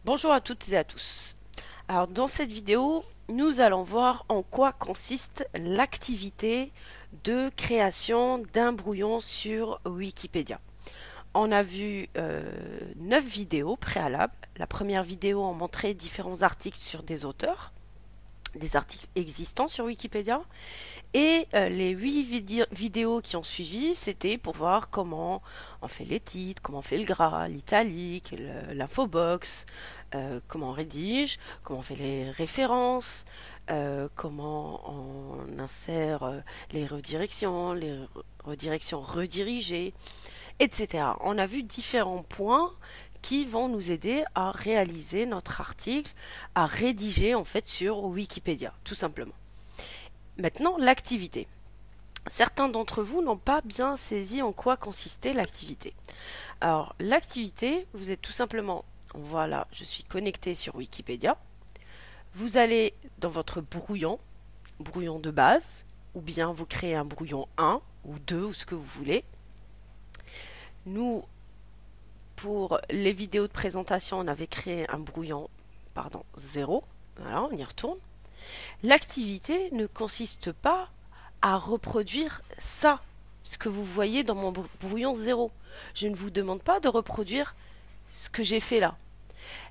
Bonjour à toutes et à tous. Alors dans cette vidéo, nous allons voir en quoi consiste l'activité de création d'un brouillon sur Wikipédia. On a vu 9 vidéos préalables. La première vidéo en montrait différents articles sur des auteurs, des articles existants sur Wikipédia. Et les 8 vidéos qui ont suivi, c'était pour voir comment on fait les titres, comment on fait le gras, l'italique, l'infobox, comment on rédige, comment on fait les références, comment on insère les redirections redirigées, etc. On a vu différents points qui vont nous aider à réaliser notre article, à rédiger en fait sur Wikipédia, tout simplement. Maintenant, l'activité. Certains d'entre vous n'ont pas bien saisi en quoi consistait l'activité. Alors, l'activité, vous êtes tout simplement, voilà, je suis connecté sur Wikipédia. Vous allez dans votre brouillon de base, ou bien vous créez un brouillon 1 ou 2 ou ce que vous voulez. Nous, pour les vidéos de présentation, on avait créé un brouillon, 0. Voilà, on y retourne. L'activité ne consiste pas à reproduire ça, ce que vous voyez dans mon brouillon 0. Je ne vous demande pas de reproduire ce que j'ai fait là.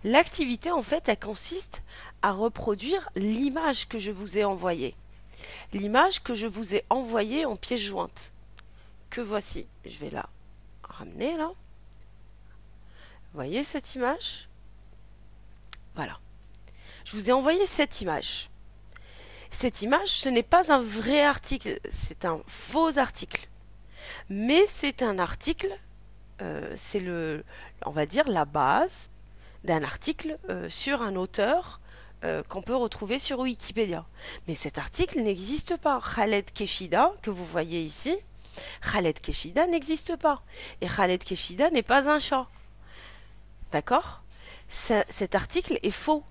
L'activité, en fait, elle consiste à reproduire l'image que je vous ai envoyée. L'image que je vous ai envoyée en pièce jointe. Que voici. Je vais la ramener là. Vous voyez cette image? Voilà. Je vous ai envoyé cette image. Cette image, ce n'est pas un vrai article, c'est un faux article. Mais c'est un article, c'est on va dire, la base d'un article sur un auteur qu'on peut retrouver sur Wikipédia. Mais cet article n'existe pas. Khaled Keshida, que vous voyez ici, Khaled Keshida n'existe pas. Et Khaled Keshida n'est pas un chat. D'accord? Cet article est faux.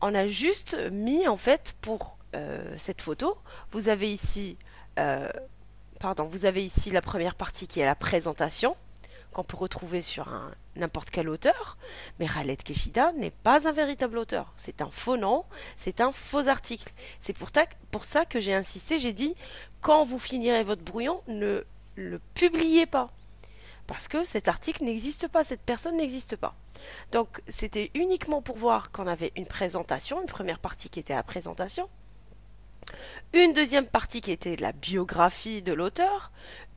On a juste mis, en fait, pour cette photo, vous avez ici la première partie qui est la présentation, qu'on peut retrouver sur n'importe quel auteur, mais Khaled Keshida n'est pas un véritable auteur. C'est un faux nom, c'est un faux article. C'est pour ça que j'ai insisté, j'ai dit, quand vous finirez votre brouillon, ne le publiez pas. Parce que cet article n'existe pas, cette personne n'existe pas. Donc c'était uniquement pour voir qu'on avait une présentation, une première partie qui était la présentation, une deuxième partie qui était la biographie de l'auteur,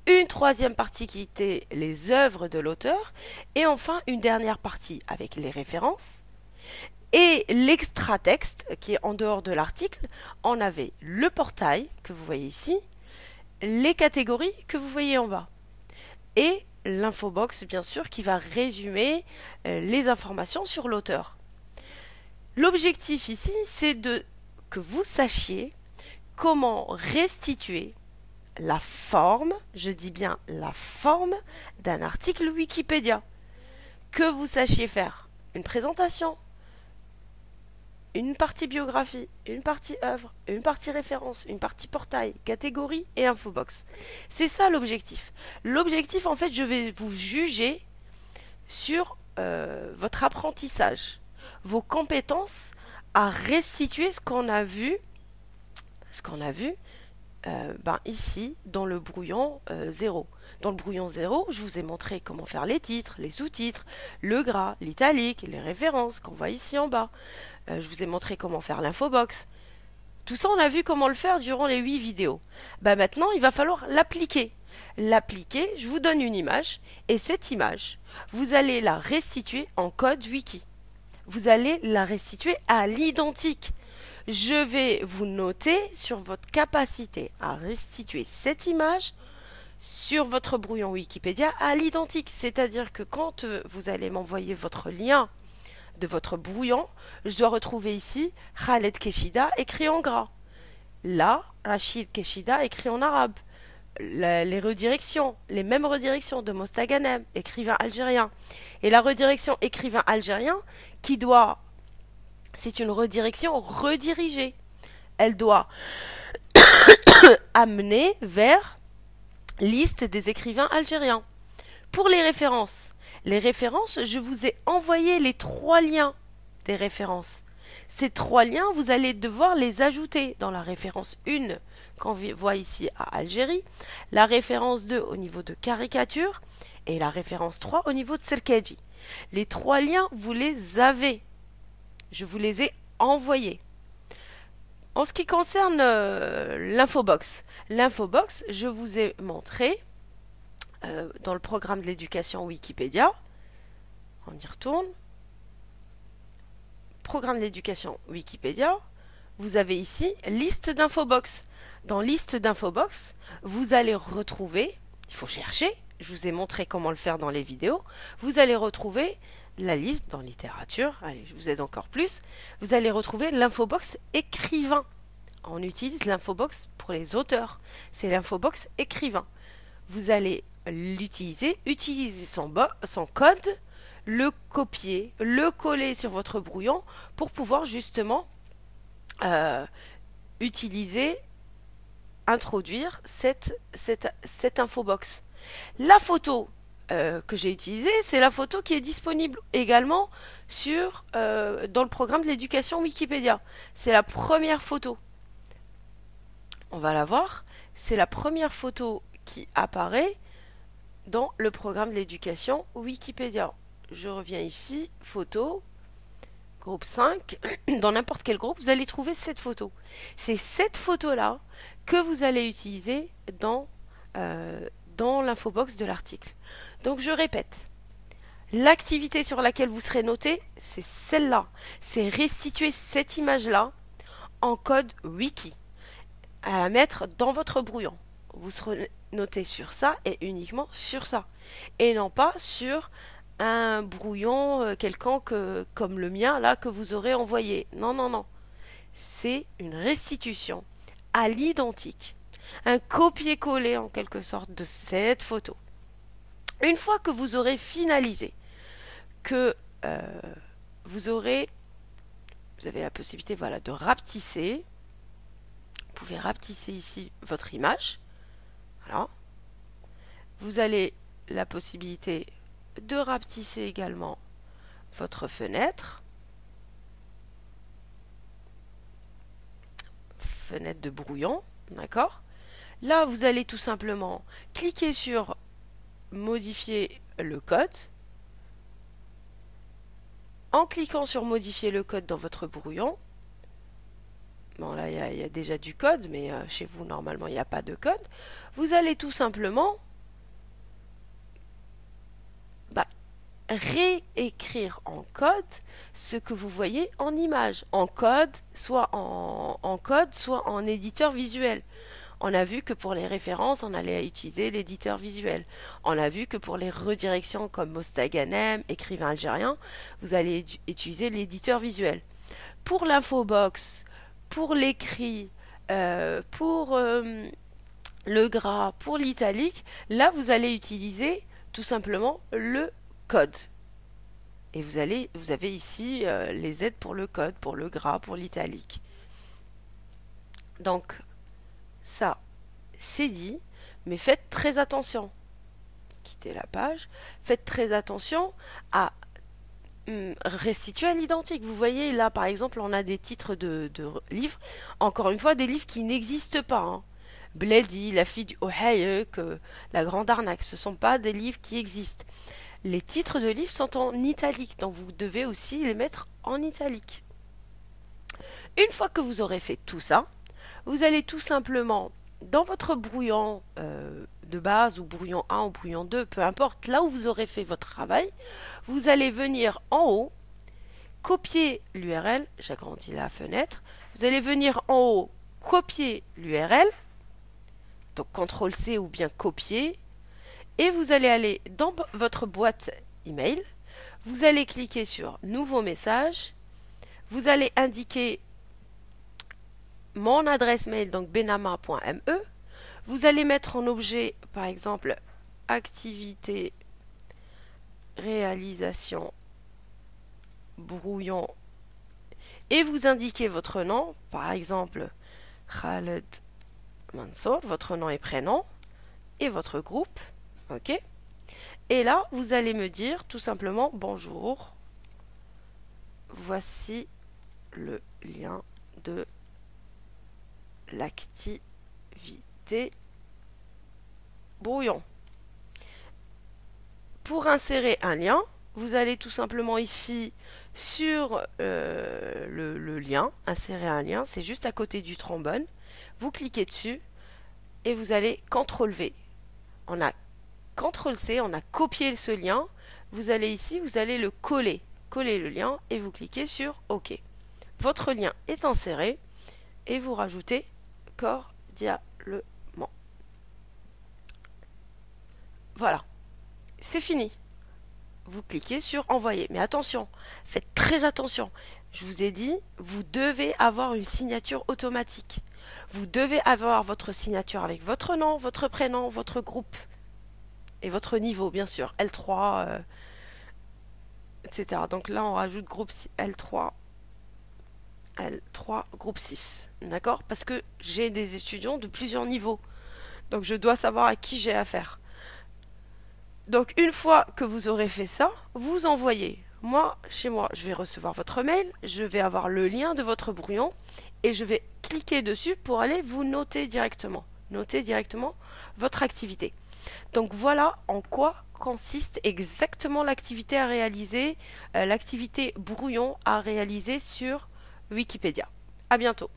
une troisième partie qui était les œuvres de l'auteur, et enfin une dernière partie avec les références. Et l'extra-texte, qui est en dehors de l'article, on avait le portail, que vous voyez ici, les catégories que vous voyez en bas, et l'infobox, bien sûr, qui va résumer les informations sur l'auteur. L'objectif ici, c'est que vous sachiez comment restituer la forme, je dis bien la forme d'un article Wikipédia. Que vous sachiez faire une présentation, une partie biographie, une partie œuvre, une partie référence, une partie portail, catégorie et infobox. C'est ça l'objectif. L'objectif, en fait, je vais vous juger sur votre apprentissage, vos compétences à restituer ce qu'on a vu, ici dans le brouillon 0. Dans le brouillon 0, je vous ai montré comment faire les titres, les sous-titres, le gras, l'italique, les références qu'on voit ici en bas. Je vous ai montré comment faire l'infobox. Tout ça, on a vu comment le faire durant les 8 vidéos. Maintenant, il va falloir l'appliquer. L'appliquer, je vous donne une image, et cette image, vous allez la restituer en code wiki. Vous allez la restituer à l'identique. Je vais vous noter sur votre capacité à restituer cette image sur votre brouillon Wikipédia à l'identique. C'est-à-dire que quand vous allez m'envoyer votre lien de votre brouillon, je dois retrouver ici Khaled Keshida écrit en gras. Là, Rachid Keshida écrit en arabe. Les redirections, les mêmes redirections de Mostaganem, écrivain algérien. Et la redirection écrivain algérien qui doit... C'est une redirection redirigée. Elle doit amener vers liste des écrivains algériens. Pour les références, je vous ai envoyé les 3 liens des références. Ces 3 liens, vous allez devoir les ajouter dans la référence 1 qu'on voit ici à Algérie, la référence 2 au niveau de caricature et la référence 3 au niveau de Serkeji. Les 3 liens, vous les avez. Je vous les ai envoyés. En ce qui concerne l'infobox, je vous ai montré dans le programme de l'éducation Wikipédia, on y retourne, programme de l'éducation Wikipédia, vous avez ici liste d'infobox. Dans liste d'infobox, vous allez retrouver, il faut chercher, je vous ai montré comment le faire dans les vidéos, vous allez retrouver la liste dans littérature, allez, je vous aide encore plus, vous allez retrouver l'infobox écrivain. On utilise l'infobox pour les auteurs, c'est l'infobox écrivain. Vous allez l'utiliser, utiliser son code, le copier, le coller sur votre brouillon pour pouvoir justement introduire cette infobox. La photo que j'ai utilisée, c'est la photo qui est disponible également dans le programme de l'éducation Wikipédia. C'est la première photo. On va la voir. C'est la première photo qui apparaît dans le programme de l'éducation Wikipédia. Je reviens ici, photo, groupe 5. Dans n'importe quel groupe, vous allez trouver cette photo. C'est cette photo-là que vous allez utiliser dans l'infobox de l'article. Donc je répète, l'activité sur laquelle vous serez noté, c'est celle-là. C'est restituer cette image-là en code wiki, à la mettre dans votre brouillon. Vous serez noté sur ça et uniquement sur ça. Et non pas sur un brouillon quelconque comme le mien, là, que vous aurez envoyé. Non, non, non. C'est une restitution à l'identique. Un copier-coller en quelque sorte de cette photo. Une fois que vous aurez finalisé, que vous avez la possibilité, voilà, de rapetisser. Vous pouvez rapetisser ici votre image. Voilà. Vous avez la possibilité de rapetisser également votre fenêtre. Fenêtre de brouillon, d'accord? Là, vous allez tout simplement cliquer sur modifier le code. En cliquant sur modifier le code dans votre brouillon, bon là il y a déjà du code, mais chez vous normalement il n'y a pas de code, vous allez tout simplement réécrire en code ce que vous voyez en image, en code, soit en code, soit en éditeur visuel. On a vu que pour les références, on allait utiliser l'éditeur visuel. On a vu que pour les redirections comme Mostaganem, écrivain algérien, vous allez utiliser l'éditeur visuel. Pour l'infobox, pour l'écrit, pour le gras, pour l'italique, là vous allez utiliser tout simplement le code. Et vous avez ici les aides pour le code, pour le gras, pour l'italique. Donc, ça, c'est dit, mais faites très attention. Quittez la page. Faites très attention à restituer à l'identique. Vous voyez, là, par exemple, on a des titres de livres. Encore une fois, des livres qui n'existent pas. Hein. Bledi, La fille du Ohaye, La grande arnaque. Ce ne sont pas des livres qui existent. Les titres de livres sont en italique, donc vous devez aussi les mettre en italique. Une fois que vous aurez fait tout ça, vous allez tout simplement, dans votre brouillon de base, ou brouillon 1 ou brouillon 2, peu importe, là où vous aurez fait votre travail, vous allez venir en haut, copier l'URL, j'agrandis la fenêtre, vous allez venir en haut, copier l'URL, donc CTRL-C ou bien copier, et vous allez aller dans votre boîte email, vous allez cliquer sur Nouveau message, vous allez indiquer mon adresse mail, donc benama.me, vous allez mettre en objet, par exemple, activité, réalisation, brouillon, et vous indiquez votre nom, par exemple, Khaled Mansour, votre nom et prénom, et votre groupe. Ok. Et là, vous allez me dire tout simplement bonjour. voici le lien de l'activité brouillon. Pour insérer un lien, vous allez tout simplement ici sur le lien, insérer un lien, c'est juste à côté du trombone. Vous cliquez dessus et vous allez CTRL-V. On a CTRL-C, on a copié ce lien. Vous allez ici, vous allez le coller. Coller le lien et vous cliquez sur OK. Votre lien est inséré et vous rajoutez cordialement. Voilà, c'est fini. Vous cliquez sur envoyer. Mais attention, faites très attention. Je vous ai dit, vous devez avoir une signature automatique. Vous devez avoir votre signature avec votre nom, votre prénom, votre groupe et votre niveau, bien sûr. L3, etc. Donc là, on rajoute groupe L3, groupe 6. D'accord? Parce que j'ai des étudiants de plusieurs niveaux. Donc je dois savoir à qui j'ai affaire. Donc une fois que vous aurez fait ça, vous envoyez. Moi, chez moi, je vais recevoir votre mail, je vais avoir le lien de votre brouillon et je vais cliquer dessus pour aller vous noter directement. Noter directement votre activité. Donc voilà en quoi consiste exactement l'activité à réaliser, l'activité brouillon à réaliser sur Wikipédia. À bientôt.